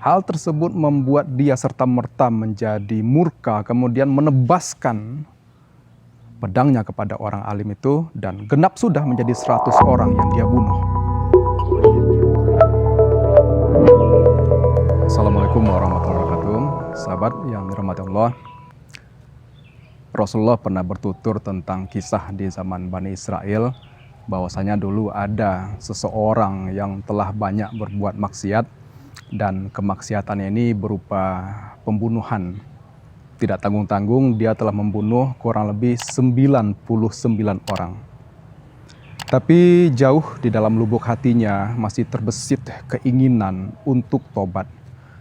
Hal tersebut membuat dia serta-merta menjadi murka, kemudian menebaskan pedangnya kepada orang alim itu, dan genap sudah menjadi 100 orang yang dia bunuh. Assalamualaikum warahmatullahi wabarakatuh. Sahabat yang dirahmati Allah, Rasulullah pernah bertutur tentang kisah di zaman Bani Israel, bahwasanya dulu ada seseorang yang telah banyak berbuat maksiat, dan kemaksiatannya ini berupa pembunuhan. Tidak tanggung-tanggung dia telah membunuh kurang lebih 99 orang. Tapi jauh di dalam lubuk hatinya masih terbesit keinginan untuk tobat.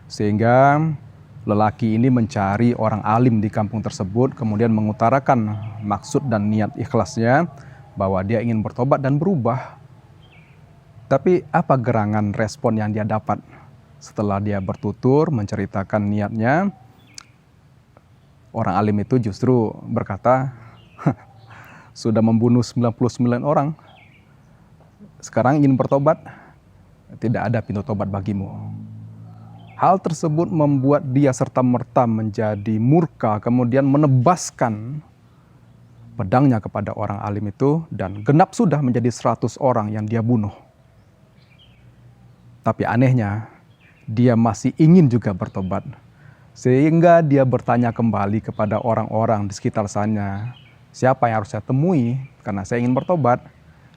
Sehingga lelaki ini mencari orang alim di kampung tersebut, kemudian mengutarakan maksud dan niat ikhlasnya bahwa dia ingin bertobat dan berubah. Tapi apa gerangan respon yang dia dapat? Setelah dia bertutur menceritakan niatnya, orang alim itu justru berkata, sudah membunuh 99 orang, sekarang ingin bertobat, tidak ada pintu tobat bagimu. Hal tersebut membuat dia serta-merta menjadi murka, kemudian menebaskan pedangnya kepada orang alim itu, dan genap sudah menjadi 100 orang yang dia bunuh. Tapi anehnya, dia masih ingin juga bertobat. Sehingga dia bertanya kembali kepada orang-orang di sekitar sana, siapa yang harus saya temui karena saya ingin bertobat.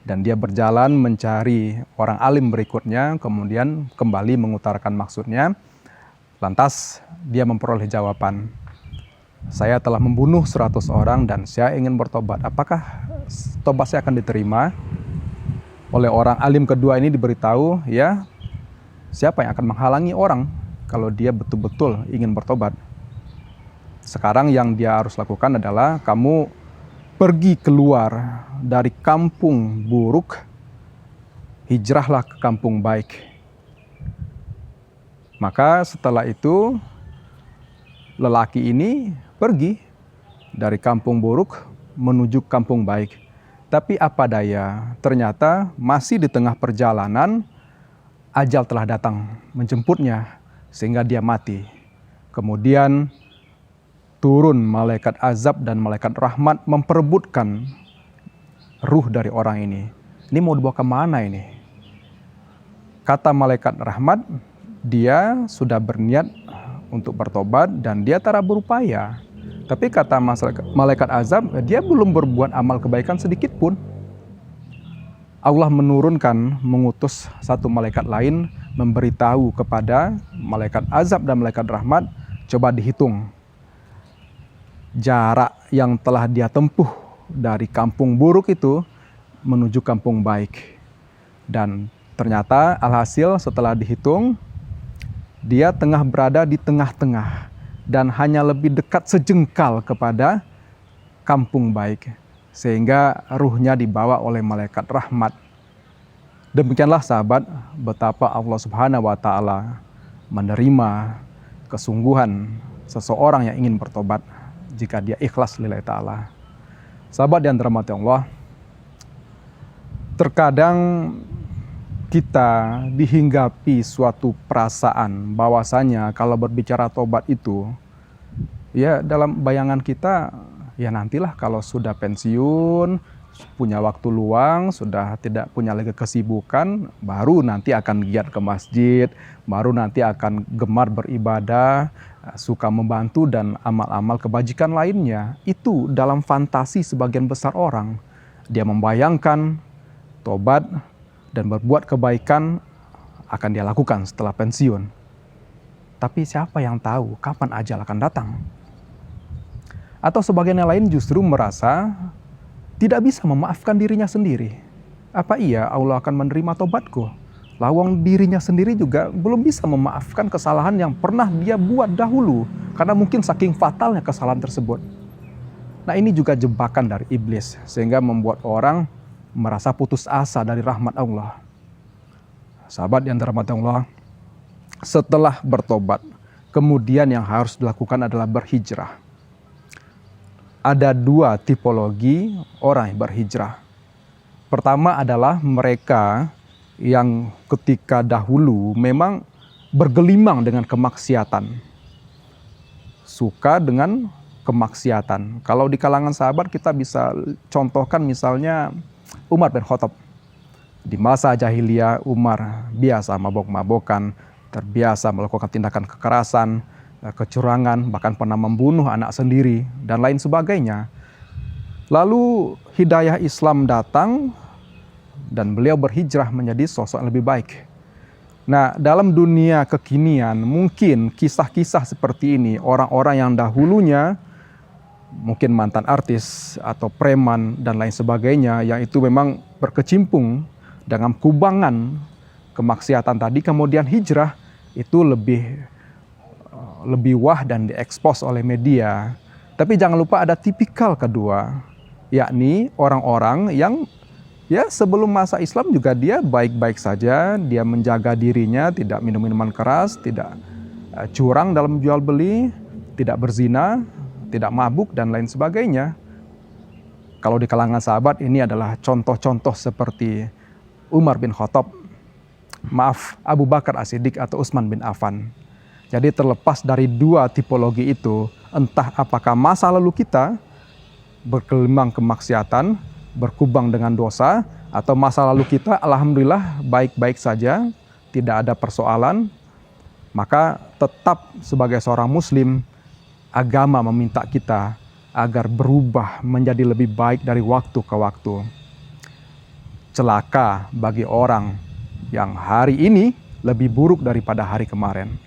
Dan dia berjalan mencari orang alim berikutnya, kemudian kembali mengutarakan maksudnya. Lantas dia memperoleh jawaban, saya telah membunuh 100 orang dan saya ingin bertobat. Apakah tobat saya akan diterima? Oleh orang alim kedua ini diberitahu, ya, siapa yang akan menghalangi orang kalau dia betul-betul ingin bertobat? Sekarang yang dia harus lakukan adalah kamu pergi keluar dari kampung buruk, hijrahlah ke kampung baik. Maka setelah itu lelaki ini pergi dari kampung buruk menuju kampung baik. Tapi apa daya, ternyata masih di tengah perjalanan ajal telah datang menjemputnya sehingga dia mati. Kemudian turun malaikat azab dan malaikat rahmat memperebutkan ruh dari orang ini. Ini mau dibawa kemana ini? Kata malaikat rahmat, dia sudah berniat untuk bertobat dan dia tak berupaya. Tapi kata malaikat azab, dia belum berbuat amal kebaikan sedikit pun. Allah mengutus satu malaikat lain memberitahu kepada malaikat azab dan malaikat rahmat, coba dihitung jarak yang telah dia tempuh dari kampung buruk itu menuju kampung baik. Dan ternyata alhasil setelah dihitung, dia tengah berada di tengah-tengah dan hanya lebih dekat sejengkal kepada kampung baik, sehingga ruhnya dibawa oleh malaikat rahmat. Demikianlah sahabat, betapa Allah Subhanahu wa Ta'ala menerima kesungguhan seseorang yang ingin bertobat jika dia ikhlas lillahi ta'ala. Sahabat yang dirahmati Allah, terkadang kita dihinggapi suatu perasaan bahwasanya kalau berbicara tobat itu, ya dalam bayangan kita, ya nantilah kalau sudah pensiun, punya waktu luang, sudah tidak punya lagi kesibukan, baru nanti akan giat ke masjid, baru nanti akan gemar beribadah, suka membantu dan amal-amal kebajikan lainnya. Itu dalam fantasi sebagian besar orang. Dia membayangkan tobat dan berbuat kebaikan akan dia lakukan setelah pensiun. Tapi siapa yang tahu kapan ajal akan datang? Atau sebagian yang lain justru merasa tidak bisa memaafkan dirinya sendiri. Apa iya Allah akan menerima tobatku? Lawang dirinya sendiri juga belum bisa memaafkan kesalahan yang pernah dia buat dahulu, karena mungkin saking fatalnya kesalahan tersebut. Nah, ini juga jebakan dari iblis, sehingga membuat orang merasa putus asa dari rahmat Allah. Sahabat yang dirahmati Allah, setelah bertobat, kemudian yang harus dilakukan adalah berhijrah. Ada dua tipologi orang yang berhijrah. Pertama adalah mereka yang ketika dahulu memang bergelimang dengan kemaksiatan. Suka dengan kemaksiatan. Kalau di kalangan sahabat kita bisa contohkan misalnya Umar bin Khattab. Di masa jahiliyah Umar biasa mabok-mabokan, terbiasa melakukan tindakan kekerasan, kecurangan, bahkan pernah membunuh anak sendiri dan lain sebagainya. Lalu hidayah Islam datang dan beliau berhijrah menjadi sosok yang lebih baik. Nah, dalam dunia kekinian mungkin kisah-kisah seperti ini, orang-orang yang dahulunya mungkin mantan artis atau preman dan lain sebagainya yang itu memang berkecimpung dengan kubangan kemaksiatan tadi, kemudian hijrah, itu lebih wah dan diekspos oleh media. Tapi jangan lupa ada tipikal kedua, yakni orang-orang yang sebelum masa Islam juga dia baik-baik saja, dia menjaga dirinya, tidak minum minuman keras, tidak curang dalam jual beli, tidak berzina, tidak mabuk dan lain sebagainya. Kalau di kalangan sahabat ini adalah contoh-contoh seperti Umar bin Khattab, Abu Bakar As-Siddiq atau Utsman bin Affan. Jadi terlepas dari dua tipologi itu, entah apakah masa lalu kita bergelimang kemaksiatan, berkubang dengan dosa, atau masa lalu kita alhamdulillah baik-baik saja, tidak ada persoalan, maka tetap sebagai seorang muslim, agama meminta kita agar berubah menjadi lebih baik dari waktu ke waktu. Celaka bagi orang yang hari ini lebih buruk daripada hari kemarin.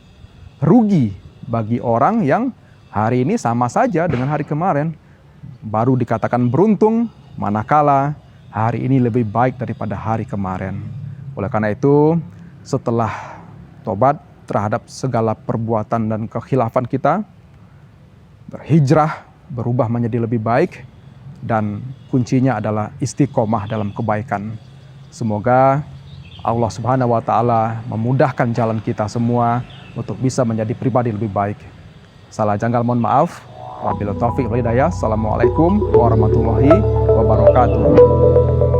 Rugi bagi orang yang hari ini sama saja dengan hari kemarin. Baru dikatakan beruntung manakala hari ini lebih baik daripada hari kemarin. Oleh karena itu, setelah tobat terhadap segala perbuatan dan kekhilafan kita, berhijrah, berubah menjadi lebih baik, dan kuncinya adalah istiqomah dalam kebaikan. Semoga Allah Subhanahu wa Ta'ala memudahkan jalan kita semua untuk bisa menjadi pribadi lebih baik. Salah janggal mohon maaf. Wabillahi taufiq wal hidayah. Assalamualaikum warahmatullahi wabarakatuh.